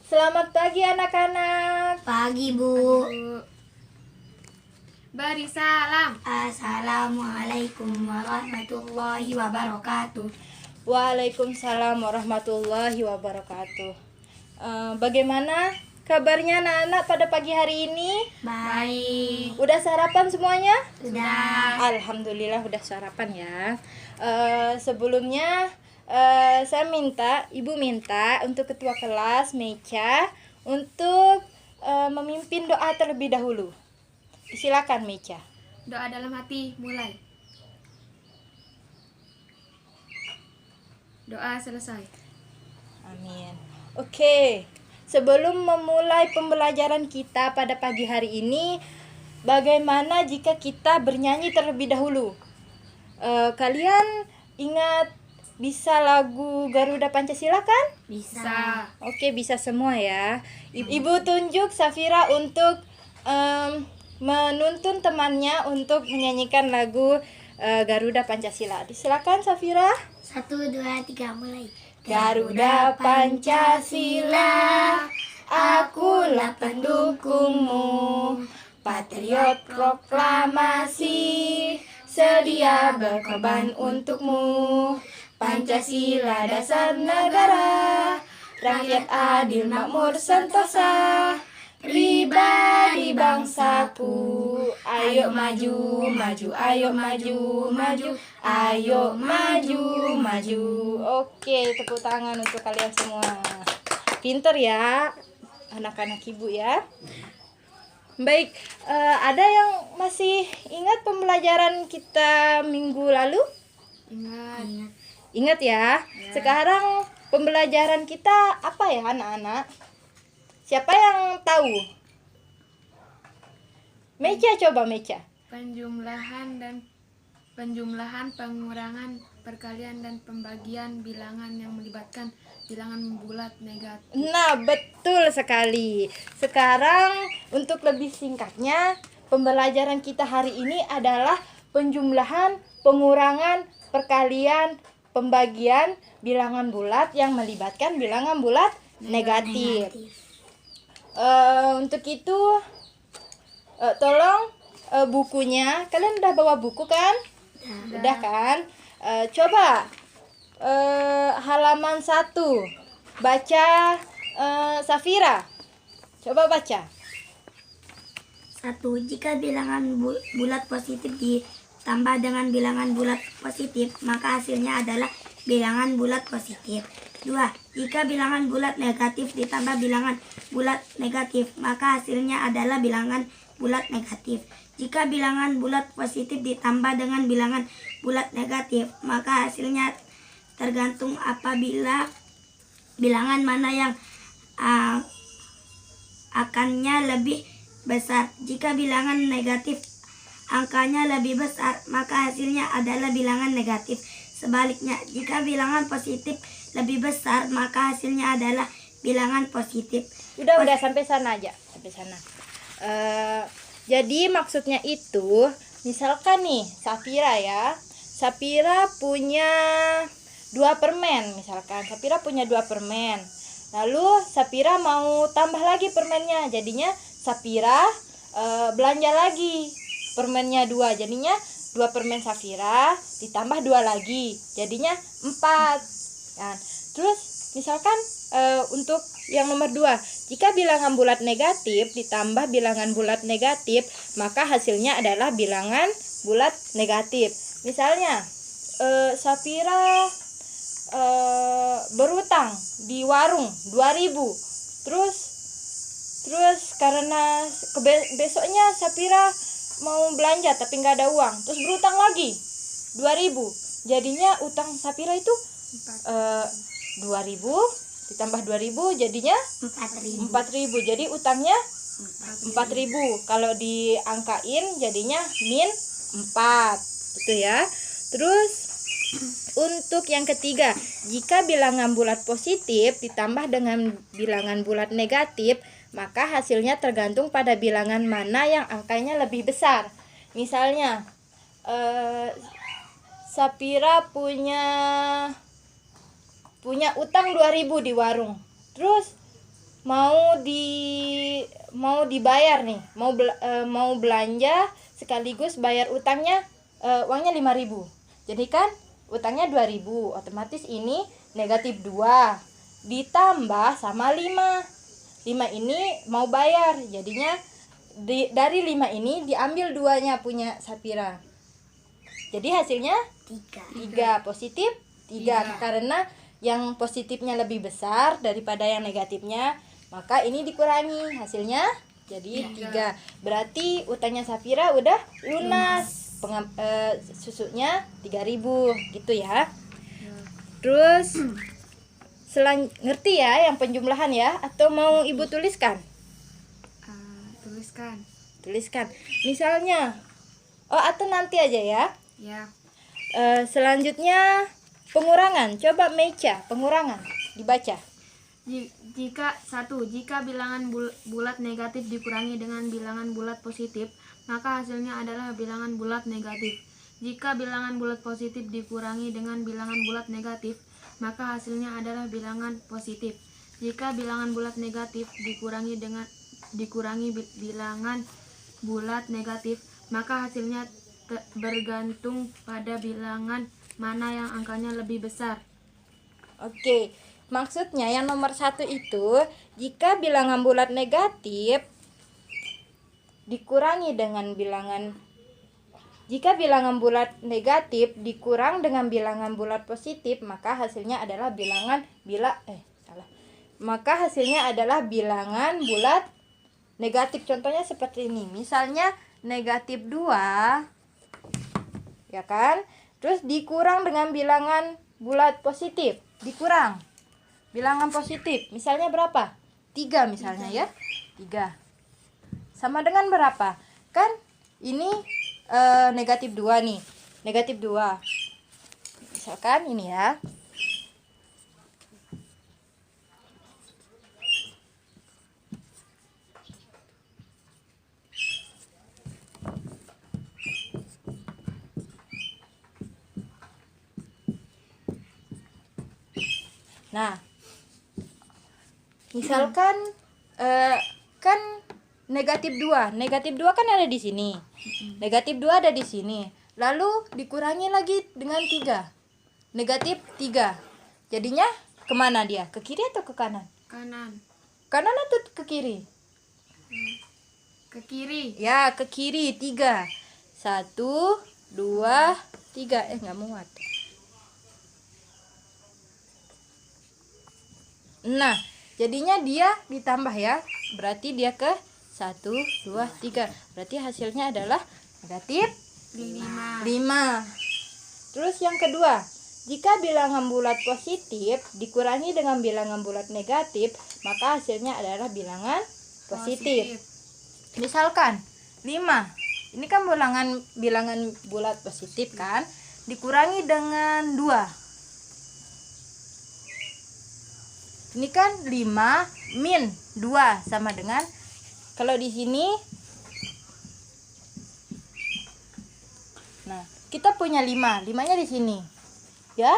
Selamat pagi anak-anak. Pagi, Bu. Beri salam. Assalamualaikum warahmatullahi wabarakatuh. Waalaikumsalam warahmatullahi wabarakatuh. Bagaimana kabarnya anak-anak pada pagi hari ini? Baik. Udah sarapan semuanya? Sudah. Alhamdulillah udah sarapan ya. Sebelumnya Ibu minta untuk ketua kelas Mecha untuk memimpin doa terlebih dahulu. Silakan Mecha. Doa dalam hati mulai. Doa selesai. Amin. Oke, sebelum memulai pembelajaran kita pada pagi hari ini, bagaimana jika kita bernyanyi terlebih dahulu? Kalian ingat bisa lagu Garuda Pancasila kan? Bisa. Oke, bisa semua ya. Ibu tunjuk Safira untuk menuntun temannya untuk menyanyikan lagu Garuda Pancasila. Silakan Safira. 1, 2, 3, mulai. Garuda Pancasila, akulah pendukungmu, patriot proklamasi, sedia berkorban untukmu. Pancasila dasar negara, rakyat adil makmur sentosa, pribadi bangsaku. Ayo maju, maju, ayo maju, maju, ayo maju, maju. Oke, tepuk tangan untuk kalian semua. Pinter ya, anak-anak ibu ya. Baik, ada yang masih ingat pembelajaran kita minggu lalu? Ingat. Ingat ya. Sekarang pembelajaran kita apa ya anak-anak? Siapa yang tahu? Mecha, coba Mecha. Penjumlahan, pengurangan, perkalian dan pembagian bilangan yang melibatkan bilangan bulat negatif. Nah, betul sekali. Sekarang untuk lebih singkatnya, pembelajaran kita hari ini adalah penjumlahan, pengurangan, perkalian, pembagian bilangan bulat yang melibatkan bilangan bulat negatif. Untuk itu tolong bukunya, kalian udah bawa buku kan? Udah kan? Coba halaman 1 baca, Safira coba baca. 1. Jika bilangan bulat positif ditambah dengan bilangan bulat positif, maka hasilnya adalah bilangan bulat positif. 2. Jika bilangan bulat negatif ditambah bilangan bulat negatif, maka hasilnya adalah bilangan bulat negatif. Jika bilangan bulat positif ditambah dengan bilangan bulat negatif, maka hasilnya tergantung apabila bilangan mana yang akannya lebih besar. Jika bilangan negatif angkanya lebih besar, maka hasilnya adalah bilangan negatif. Sebaliknya, jika bilangan positif lebih besar, maka hasilnya adalah bilangan positif. Udah sampai sana aja, sampai sana. Jadi maksudnya itu, misalkan nih Safira ya, Safira punya 2 permen misalkan. Safira punya 2 permen. Lalu Safira mau tambah lagi permennya, jadinya Safira belanja lagi permennya 2, jadinya 2 permen Safira ditambah 2 lagi, jadinya 4. Nah, terus misalkan untuk yang nomor 2, jika bilangan bulat negatif ditambah bilangan bulat negatif, maka hasilnya adalah bilangan bulat negatif. Misalnya Safira berutang di warung 2.000, terus karena besoknya Safira mau belanja tapi nggak ada uang, terus berutang lagi 2.000, jadinya utang Safira itu 2.000 ditambah 2.000 jadinya 4.000. Jadi utangnya 4.000. Kalau diangkain jadinya min 4. Itu ya. Terus untuk yang ketiga, jika bilangan bulat positif ditambah dengan bilangan bulat negatif, maka hasilnya tergantung pada bilangan mana yang angkanya lebih besar. Misalnya Safira punya utang 2.000 di warung. Terus mau dibayar nih, mau belanja sekaligus bayar utangnya, uangnya 5.000. Jadi kan utangnya 2.000, otomatis ini negatif 2 ditambah sama 5. 5 ini mau bayar, jadinya dari 5 ini diambil 2-nya punya Sapira. Jadi hasilnya 3, positif 3. Karena yang positifnya lebih besar daripada yang negatifnya, maka ini dikurangi, hasilnya jadi 3. Berarti utangnya Sapira udah lunas. Susunya 3.000 gitu ya. Terus ngerti ya yang penjumlahan ya, atau mau Ibu tuliskan? Tuliskan. Misalnya, atau nanti aja ya. Ya. Selanjutnya pengurangan. Coba Mecha, pengurangan dibaca. Jika bilangan bulat negatif dikurangi dengan bilangan bulat positif, maka hasilnya adalah bilangan bulat negatif. Jika bilangan bulat positif dikurangi dengan bilangan bulat negatif, maka hasilnya adalah bilangan positif. Jika bilangan bulat negatif dikurangi bilangan bulat negatif, maka hasilnya bergantung pada bilangan mana yang angkanya lebih besar. Oke, maksudnya yang nomor 1 itu, jika bilangan bulat negatif dikurang dengan bilangan bulat positif, maka hasilnya adalah bilangan bulat negatif. Contohnya seperti ini. Misalnya negatif 2, ya kan? Terus dikurang dengan bilangan bulat positif. Dikurang bilangan positif. Misalnya berapa? 3 misalnya ya. 3. Sama dengan berapa? Kan ini negatif 2 nih. Negatif 2. Misalkan ini ya. Nah, misalkan kan negatif 2 kan ada di sini. Negatif 2 ada di sini. Lalu dikurangi lagi dengan 3. Negatif 3. Jadinya kemana dia? Ke kiri atau ke kanan? Kanan. Kanan atau ke kiri? Ke kiri. Ya, ke kiri 3. 1, 2, 3. Nggak muat. Nah, jadinya dia ditambah ya. Berarti dia ke 1, 2, 3. Berarti hasilnya adalah negatif 5. Terus yang kedua, jika bilangan bulat positif dikurangi dengan bilangan bulat negatif, maka hasilnya adalah bilangan positif. Misalkan 5. Ini kan bilangan bulat positif kan, dikurangi dengan 2. Ini kan 5 min 2 sama dengan, kalau di sini, nah kita punya 5, 5-nya di sini, ya,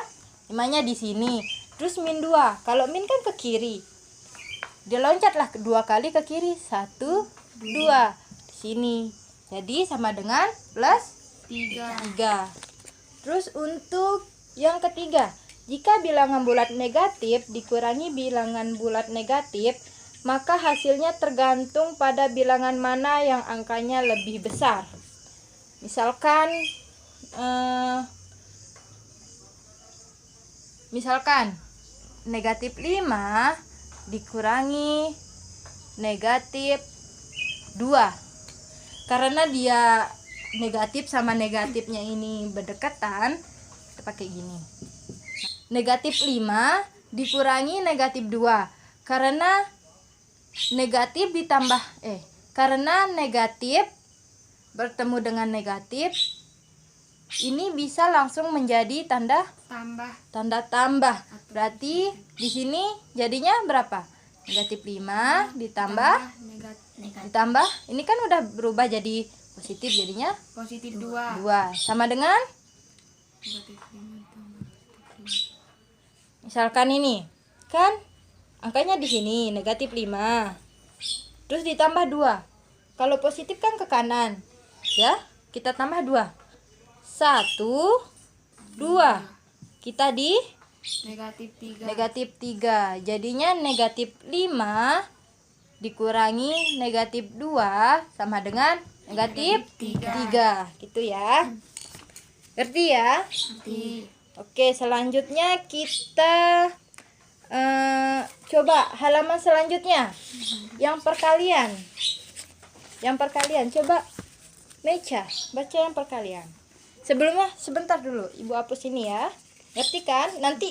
5-nya di sini. Terus min 2, kalau min kan ke kiri, dia loncatlah 2 kali ke kiri, 1, 2 di sini. Jadi sama dengan plus 3. Terus untuk yang ketiga, jika bilangan bulat negatif dikurangi bilangan bulat negatif, maka hasilnya tergantung pada bilangan mana yang angkanya lebih besar. Misalkan negatif 5 dikurangi negatif 2. Karena dia negatif sama negatifnya ini berdekatan, kita pakai gini. Negatif 5 dikurangi negatif 2. Karena negatif bertemu dengan negatif, ini bisa langsung menjadi tanda tambah. Berarti di sini jadinya berapa? Negatif 5 ditambah, ini kan udah berubah jadi positif, jadinya Positif 2. Sama dengan, misalkan ini kan angkanya di sini negatif 5. Terus ditambah 2. Kalau positif kan ke kanan. Ya, kita tambah 2. 1, 2. Kita di Negatif 3. negatif 3. Jadinya negatif 5 dikurangi negatif 2 sama dengan negatif 3. Gitu ya. Ngerti ya? Nanti Oke, selanjutnya kita coba halaman selanjutnya. Yang perkalian. Coba Mecha, baca yang perkalian. Sebelumnya sebentar dulu, Ibu hapus ini ya. Ngerti kan? Nanti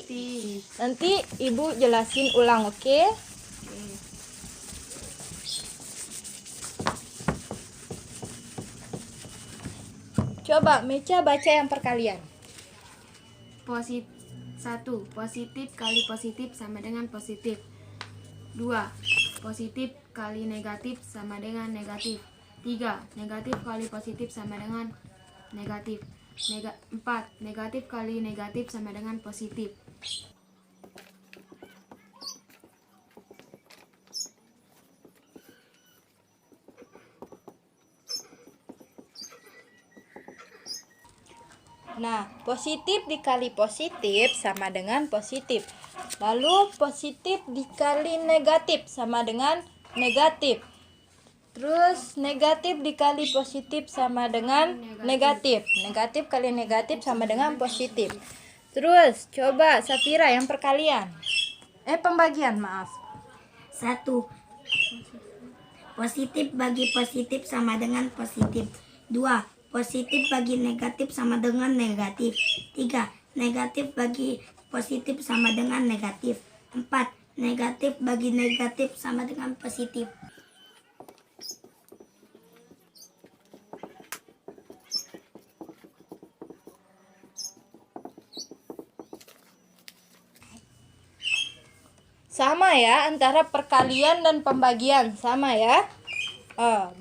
Ibu jelasin ulang, oke? Coba Mecha baca yang perkalian. 1. Positif kali positif sama dengan positif. 2. Positif kali negatif sama dengan negatif. 3. Negatif kali positif sama dengan negatif. 4. Negatif kali negatif sama dengan positif. Nah, positif dikali positif sama dengan positif. Lalu positif dikali negatif sama dengan negatif. Terus negatif dikali positif sama dengan negatif. Negatif kali negatif sama dengan positif. Terus coba Safira yang perkalian. Pembagian, maaf. 1. Positif bagi positif sama dengan positif. 2. Positif bagi negatif sama dengan negatif. 3. Negatif bagi positif sama dengan negatif. 4. Negatif bagi negatif sama dengan positif. Sama ya, antara perkalian dan pembagian. Sama ya.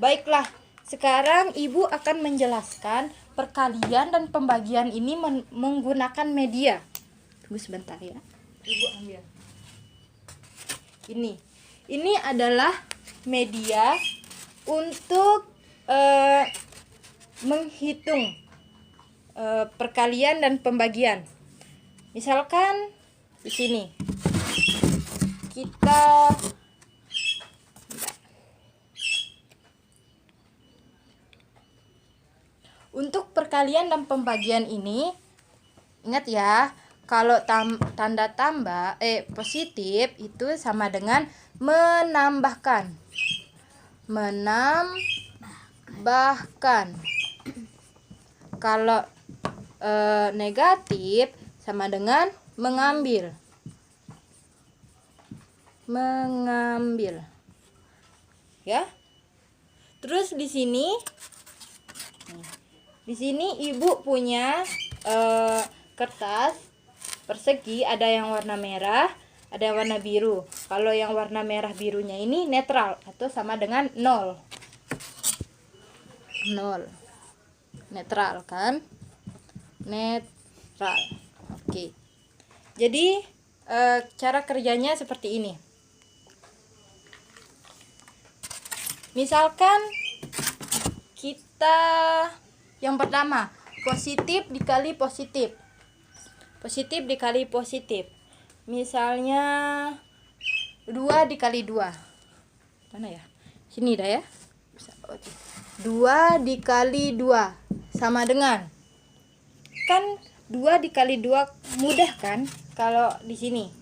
Baiklah. Sekarang Ibu akan menjelaskan perkalian dan pembagian ini menggunakan media. Tunggu sebentar ya. Ibu ambil. Ini adalah media untuk menghitung perkalian dan pembagian. Misalkan di sini kita untuk perkalian dan pembagian ini, ingat ya, kalau tanda tambah positif itu sama dengan menambahkan. Kalau negatif sama dengan mengambil. Ya. Terus di sini Ibu punya kertas persegi, ada yang warna merah, ada yang warna biru. Kalau yang warna merah birunya ini netral atau sama dengan 0. Netral kan? Netral. Oke. Jadi cara kerjanya seperti ini. Misalkan kita yang pertama, positif dikali positif. Positif dikali positif. Misalnya 2 dikali 2. Mana ya? Sini dah ya. 2 dikali 2 sama dengan, kan 2 dikali 2 mudah kan? Kalau di sini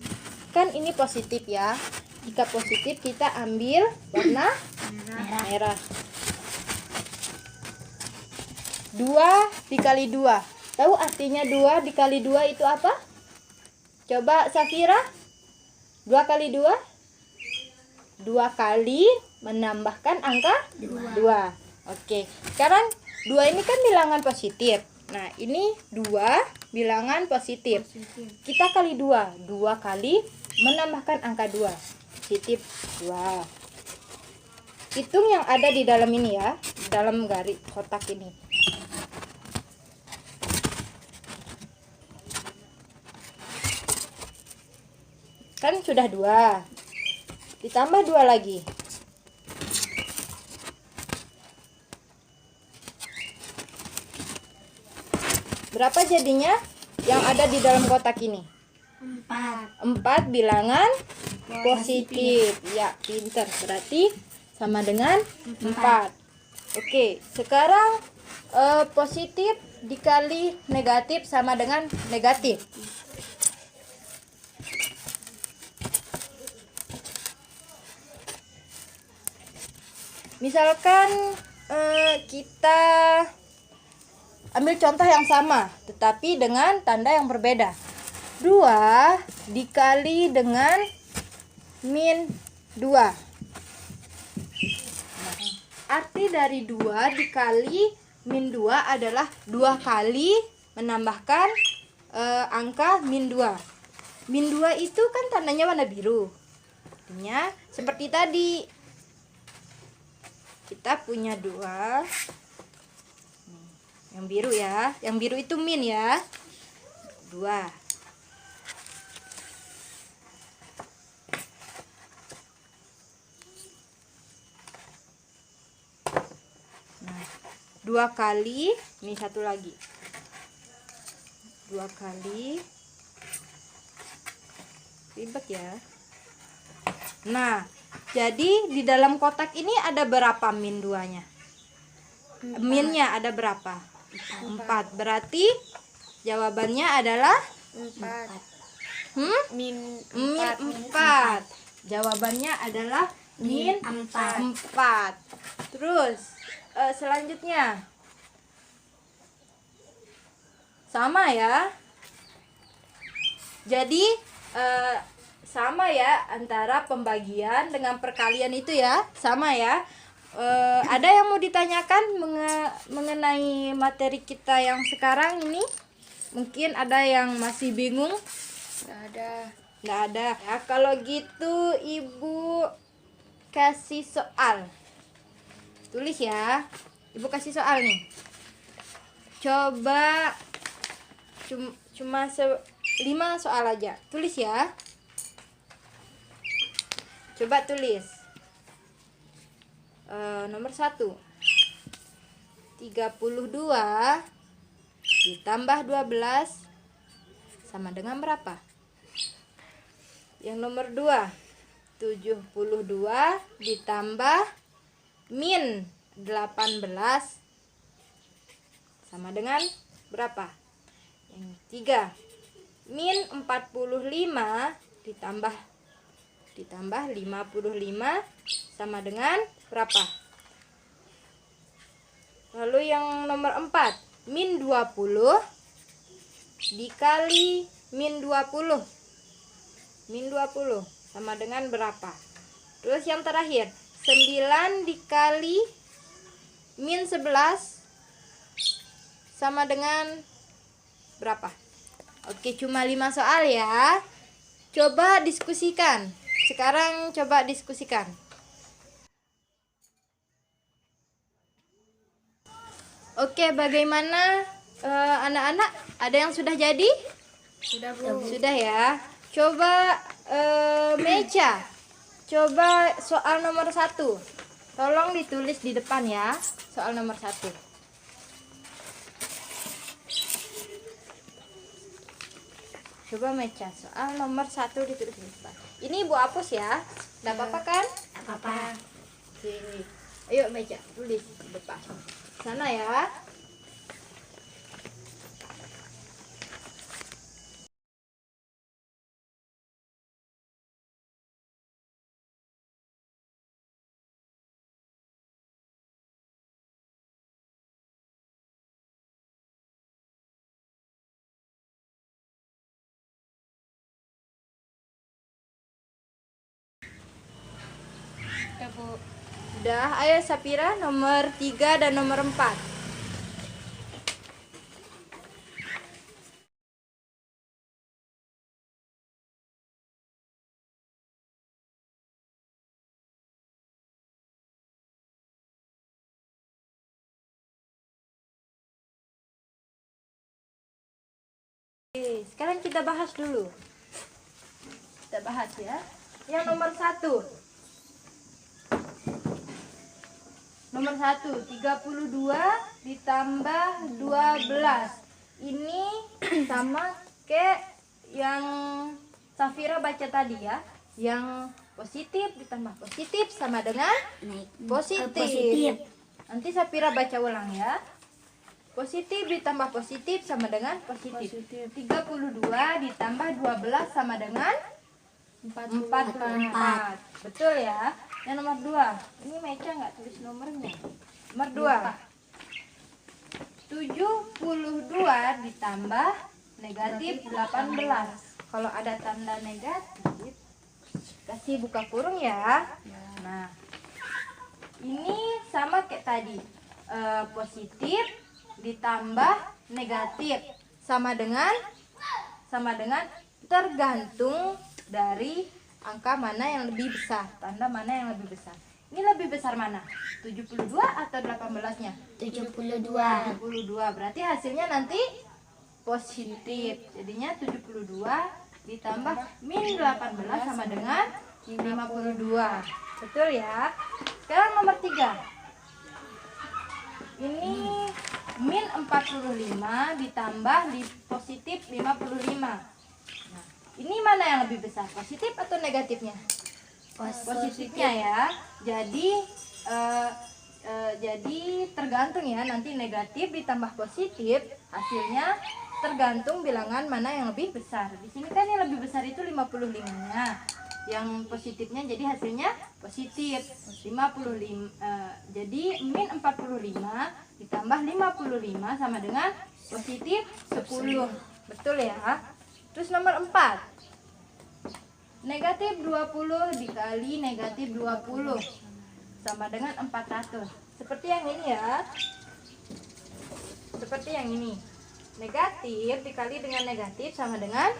kan ini positif ya. Jika positif kita ambil warna merah. 2 dikali 2. Tahu artinya 2 dikali 2 itu apa? Coba Safira. 2 kali 2? 2 kali menambahkan angka 2. Oke. Sekarang 2 ini kan bilangan positif. Nah, ini 2 bilangan positif. Kita kali 2. 2 kali menambahkan angka 2. Positif 2. Hitung yang ada di dalam ini ya. Dalam garis kotak ini. Kan sudah 2. Ditambah 2 lagi. Berapa jadinya yang ada di dalam kotak ini? 4 bilangan positif. Ya, pinter. Berarti sama dengan 4. Oke, sekarang positif dikali negatif sama dengan negatif. Misalkan kita ambil contoh yang sama, tetapi dengan tanda yang berbeda. 2 dikali dengan min 2. Arti dari 2 dikali min 2 adalah 2 kali menambahkan angka min 2. Min 2 itu kan tandanya warna biru. Artinya seperti tadi. Kita punya 2. Yang biru ya. Yang biru itu min ya. 2. Nah, 2 kali, ini satu lagi. 2 kali. Ribet ya. Nah, jadi di dalam kotak ini ada berapa min 2-nya? Minnya ada berapa? 4. Berarti jawabannya adalah 4. min 4. Jawabannya adalah min 4. Terus selanjutnya sama ya. Jadi sama ya antara pembagian dengan perkalian itu ya, sama ya. Ada yang mau ditanyakan mengenai materi kita yang sekarang ini? Mungkin ada yang masih bingung? Nggak ada. Ya, kalau gitu Ibu kasih soal. Tulis ya. Ibu kasih soal nih. Coba cuma 5 soal aja. Tulis ya. Coba tulis. Nomor 1. 32 ditambah 12 sama dengan berapa? Yang nomor 2. 72 ditambah min 18 sama dengan berapa? Yang 3. Min 45 ditambah 55 sama dengan berapa? Lalu yang nomor 4, min 20 dikali min 20. Min 20 sama dengan berapa? Terus yang terakhir, 9 dikali min 11 sama dengan berapa? Oke, cuma 5 soal ya. Coba diskusikan. Sekarang coba diskusikan. Oke, bagaimana anak-anak? Ada yang sudah jadi? Sudah, Bu. Sudah ya. Coba Meja. Coba soal nomor 1. Tolong ditulis di depan ya. Soal nomor 1. Coba Meja, soal nomor 1 ditulis di depan. Ini Ibu hapus ya. Enggak apa-apa kan? Apa? Sini. Ayo Meja, tulis di depan. Sana ya. Ya, Bu. Udah, ayo Sapira nomor 3 dan nomor 4. Oke, sekarang kita bahas dulu. Kita bahas ya. Yang nomor 1. Nomor 1, 32 ditambah 12. Ini sama kayak yang Safira baca tadi ya. Yang positif ditambah positif sama dengan positif. Positif. Nanti Safira baca ulang ya. Positif ditambah positif sama dengan positif. 32 ditambah 12 sama dengan 44. Betul ya. Yang nomor 2. Ini Meca nggak tulis nomornya. Nomor 2. 72 ditambah negatif 18. Kalau ada tanda negatif, kasih buka kurung ya. Nah, ini sama kayak tadi. Positif ditambah negatif sama dengan tergantung dari angka mana yang lebih besar, tanda mana yang lebih besar. Ini lebih besar mana? 72 atau 18-nya? 72. 72. Berarti hasilnya nanti positif. Jadinya 72 ditambah min 18 sama dengan 52. Betul ya? Sekarang nomor 3. Ini min 45 ditambah positif 55. Nah, ini mana yang lebih besar? Positif atau negatifnya? Positifnya ya. Jadi tergantung ya, nanti negatif ditambah positif hasilnya tergantung bilangan mana yang lebih besar. Di sini kan yang lebih besar itu 55-nya. Yang positifnya jadi hasilnya positif 55. Jadi min 45 ditambah 55 sama dengan positif 10. Betul ya? Terus nomor 4. Negatif 20 dikali negatif 20 sama dengan 400. Seperti yang ini ya. Seperti yang ini. Negatif dikali dengan negatif sama dengan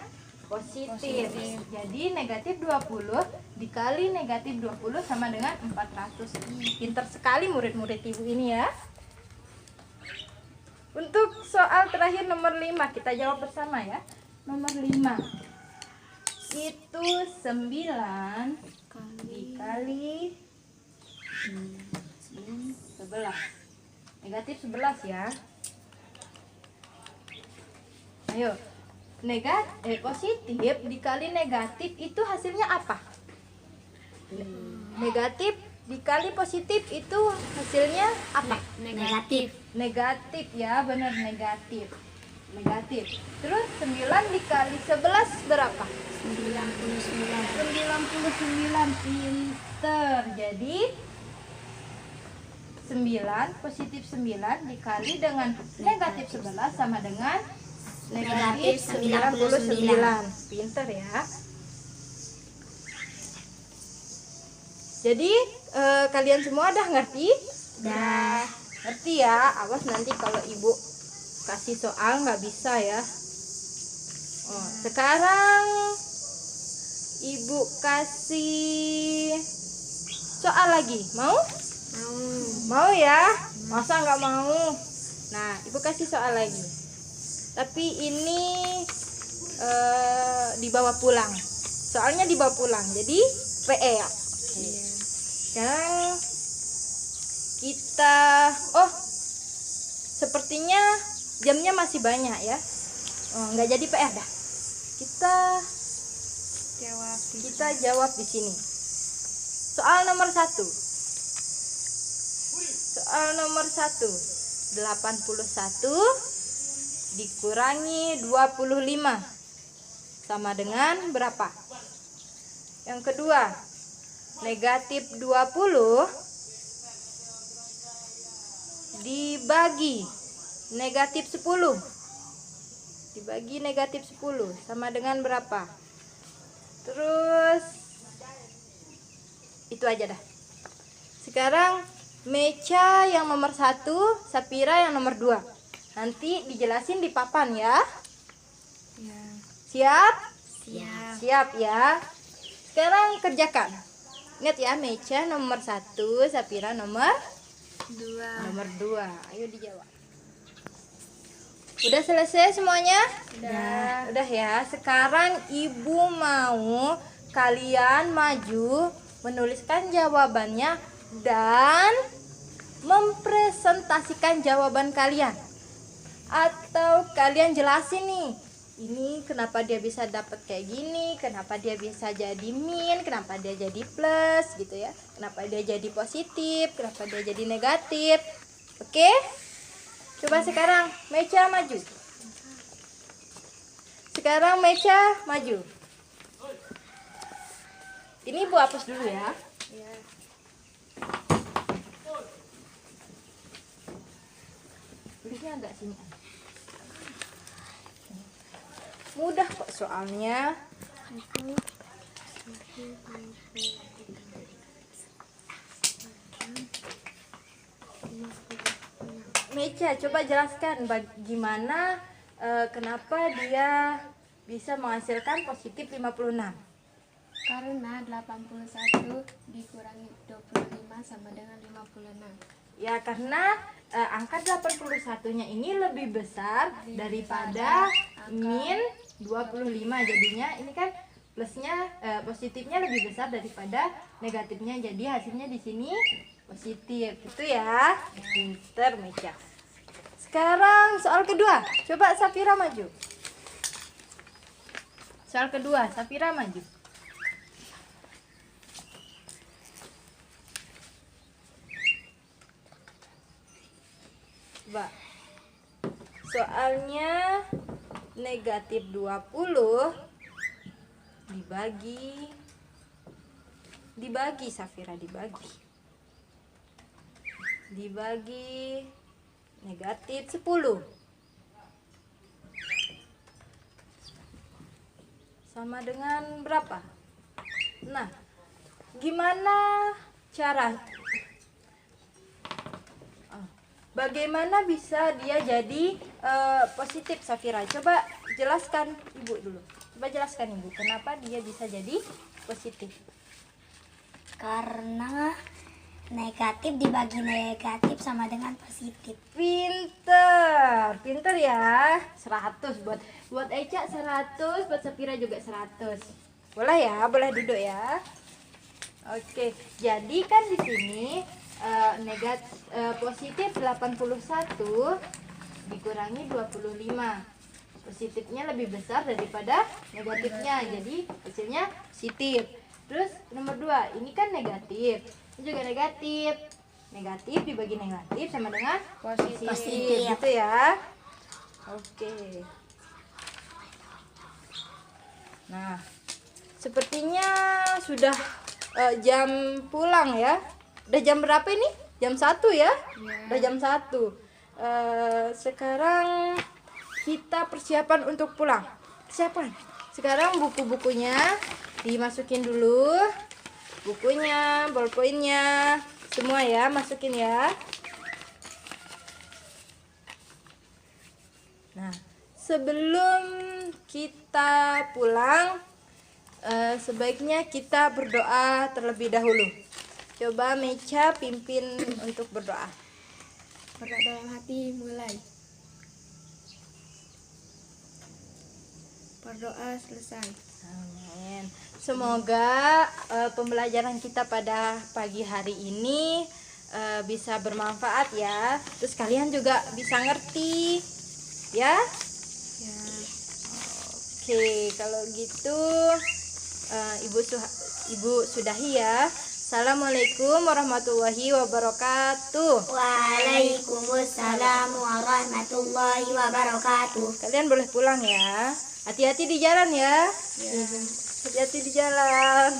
positif. Jadi negatif 20 dikali negatif 20 sama dengan 400. Pintar sekali murid-murid ibu ini ya. Untuk soal terakhir nomor 5 kita jawab bersama ya. Nomor 5 itu 9 dikali 11. Negatif 11 ya. Ayo. Positif dikali negatif itu hasilnya apa? Negatif dikali positif itu hasilnya apa? Negatif. Negatif ya, benar negatif. Negatif. Terus 9 dikali 11 berapa? 99. Pinter. Jadi 9 positif 9 dikali dengan negatif 11 sama dengan negatif 99. Pinter ya. Jadi kalian semua udah ngerti? Dah. Ngerti ya. Awas nanti kalau ibu kasih soal nggak bisa ya. Sekarang ibu kasih soal lagi. Mau? Mau ya? Masa nggak mau? Nah, ibu kasih soal lagi. Tapi ini dibawa pulang. Soalnya dibawa pulang. Jadi PR. Sekarang kita sepertinya jamnya masih banyak ya. Nggak jadi PR dah. Kita jawab di sini. Soal nomor 1. Soal nomor 1. 81 dikurangi 25 sama dengan berapa? Yang kedua, negatif 20 dibagi negatif 10 dibagi negatif 10 sama dengan berapa? Terus itu aja dah. Sekarang Meca yang nomor 1, Safira yang nomor 2. Nanti dijelasin di papan ya. Siap? Siap ya. Sekarang kerjakan. Ingat ya, Meca nomor 1, Safira nomor 2. Ayo dijawab. Udah selesai semuanya? Udah ya. Sekarang ibu mau kalian maju menuliskan jawabannya dan mempresentasikan jawaban kalian. Atau kalian jelasin nih, ini kenapa dia bisa dapat kayak gini, kenapa dia bisa jadi min, kenapa dia jadi plus gitu ya, kenapa dia jadi positif, kenapa dia jadi negatif. Oke? Coba sekarang Mecha maju. Sekarang Mecha maju. Ini Bu hapus dulu ya. Tulisnya agak sini. Mudah kok soalnya. Mecha, coba jelaskan bagaimana kenapa dia bisa menghasilkan positif 56. Karena 81 dikurangi 25 sama dengan 56. Ya, karena angka 81-nya ini lebih besar daripada min 25. Jadinya ini kan plusnya positifnya lebih besar daripada negatifnya. Jadi hasilnya di sini positif. Gitu ya. Pinter Mecha. Sekarang soal kedua. Coba Safira maju. Soal kedua, Safira maju. Coba. Soalnya negatif 20 dibagi Safira, dibagi negatif 10 sama dengan berapa? Nah, gimana cara bagaimana bisa dia jadi positif Safira? Coba jelaskan Ibu dulu. Coba jelaskan Ibu, kenapa dia bisa jadi positif? Karena negatif dibagi negatif sama dengan positif. Pinter ya. 100 buat Eca 100, buat Safira juga 100. Boleh ya, boleh duduk ya. Oke, jadi kan di sini positif 81 dikurangi 25. Positifnya lebih besar daripada negatifnya, jadi hasilnya positif. Terus nomor 2, ini kan negatif, ini juga negatif. Negatif dibagi negatif sama dengan positif. Gitu ya. Oke. Nah, sepertinya sudah jam pulang ya. Udah jam berapa ini? Jam 1 ya? Udah jam 1. Sekarang kita persiapan untuk pulang. Persiapan. Sekarang buku-bukunya dimasukin dulu. Bukunya, ballpointnya, semua ya, masukin ya. Nah, sebelum kita pulang, sebaiknya kita berdoa terlebih dahulu. Coba Mecha pimpin untuk berdoa. Berdoa dalam hati mulai. Berdoa selesai. Amin. Semoga pembelajaran kita pada pagi hari ini bisa bermanfaat ya. Terus kalian juga bisa ngerti ya. Oke, kalau gitu Ibu sudahi ya. Assalamualaikum warahmatullahi wabarakatuh. Waalaikumsalam warahmatullahi wabarakatuh. Kalian boleh pulang ya. Hati-hati di jalan ya. Hati-hati di jalan.